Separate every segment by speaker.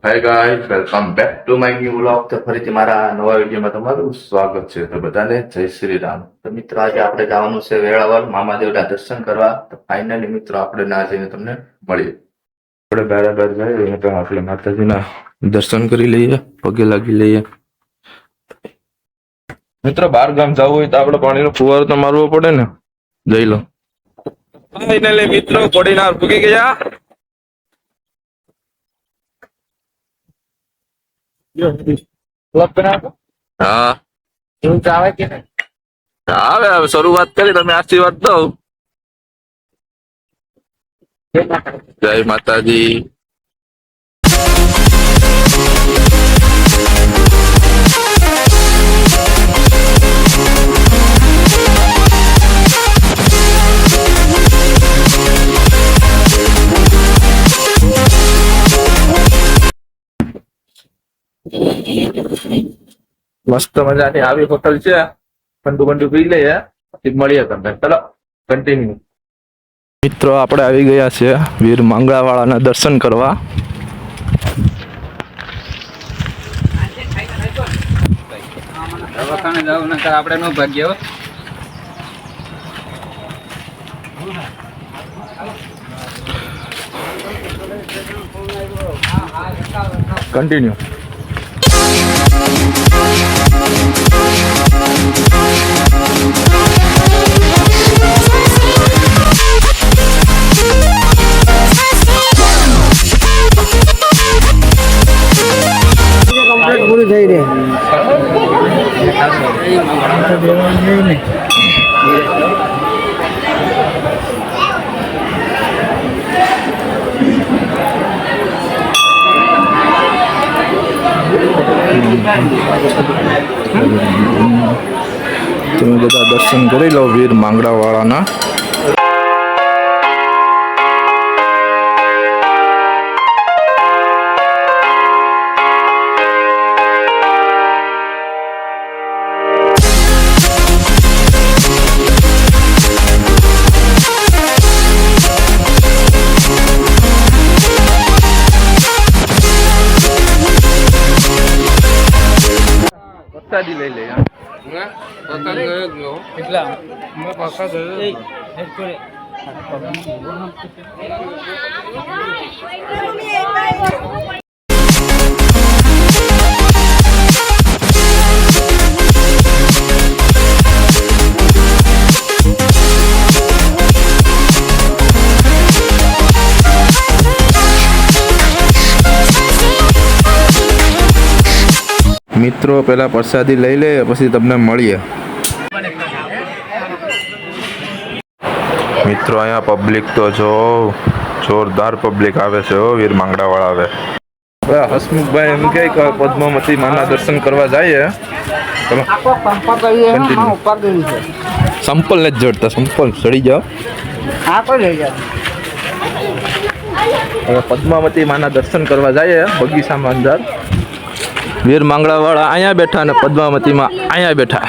Speaker 1: Hi guys, welcome back to my new vlog. તો ફરીથી મારા નવા વિડીયોમાં તમારું સ્વાગત છે. તો બધાને જય શ્રી રામ. તો મિત્રો આજે આપણે જવાનું છે વેળાવળ મામાદેવના દર્શન કરવા. તો ફાઇનલી મિત્રો આપણે ના જઈને તમને મળીએ. આપણે બરાબર જઈએ તો આપણે માતાજીના દર્શન કરી લઈએ, પગે લાગી લઈએ. મિત્રો બહાર ગામ જવું હોય તો આપણે પાણીનો ફુવારો તો મારવો પડે ને. જઈ લો. ફાઇનલી મિત્રો કોડીનાર પૂગી ગયા. હા આવે હવે શરૂઆત કરી, તમે આશીર્વાદ દો. જય માતાજી. મસ્ત મજાની આવી હોટલ છે. ઠંડુ બંડુ પી લઈએ પછી મળીએ તમને. ચલો કન્ટિન્યુ. મિત્રો આપણે આવી ગયા છે વીર માંગળાવાળાના દર્શન કરવા.
Speaker 2: આપણે નો ભાગ્ય
Speaker 1: કન્ટિન્યુ.
Speaker 3: પૂરી થઈ રહી
Speaker 1: તમે બધા દર્શન કરી લો વીર માંગળાવાળાના. પ્રસાદી લઈ લે. મિત્રો પેલા પ્રસાદી લઈ લે પછી તમને મળીએ. મિત્રો અહીંયા પબ્લિક તો જો જોરદાર પબ્લિક આવે છે. વીર માંગળાવાળા આવે. હસમુખભાઈ એમ કે પદ્માવતી માના દર્શન કરવા જઈએ. સંપલ નથી જોડતા, સંપલ ચડી જાઓ. હવે પદ્માવતી માના દર્શન કરવા જઈએ બગીચામાં અંદર. વીર માંગળાવાળા અહીંયા બેઠા અને પદ્માવતીમાં અહીંયા બેઠા.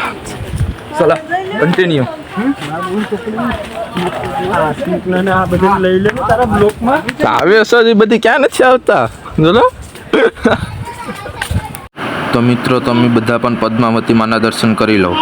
Speaker 1: ચલો કન્ટિન્યુ. આવે છે બધી ક્યાં નથી આવતા. ચલો તો મિત્રો તમે બધા પણ પદ્માવતી માના દર્શન કરી લો.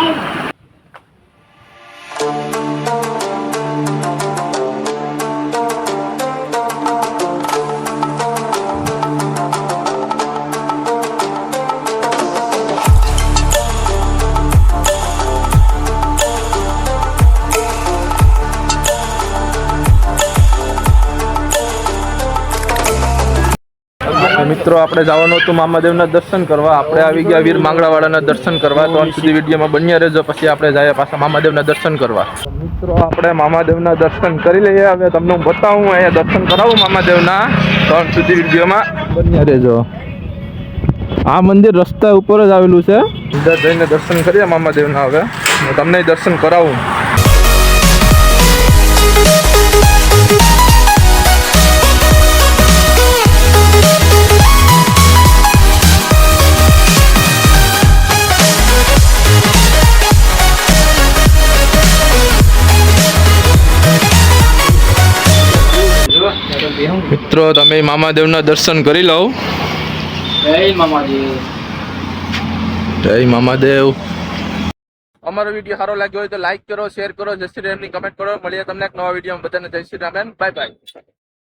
Speaker 1: મિત્રો આપણે જવાનું હતું મામાદેવના દર્શન કરવા. આપણે આવી ગયા વીર માંગળાવાળાના દર્શન કરવા. તો અંત સુધી વિડીયોમાં બન્યા રહેજો, પછી આપણે જઈએ પાછા મામાદેવના દર્શન કરવા. મિત્રો આપણે મામાદેવના દર્શન કરી લઈએ. હવે તમને હું બતાવું, અહીંયા દર્શન કરાવું મામાદેવના. તો અંત સુધી વિડીયોમાં બન્યા રહેજો. આ મંદિર રસ્તા ઉપર જ આવેલું છે. અંદર જઈને દર્શન કરીએ મામાદેવના. હવે હું તમને દર્શન કરાવું. મિત્રો તમે મામાદેવના દર્શન કરી લો.
Speaker 2: જય મામાજી.
Speaker 1: જય મામાદેવ. અમારો વિડીયો સારો લાગ્યો હોય તો લાઈક કરો, શેર કરો, જય શ્રી રામની કમેન્ટ કરો. મળીએ તમને એક નવા વિડીયોમાં. બધાને જય શ્રી રામ. Bye bye.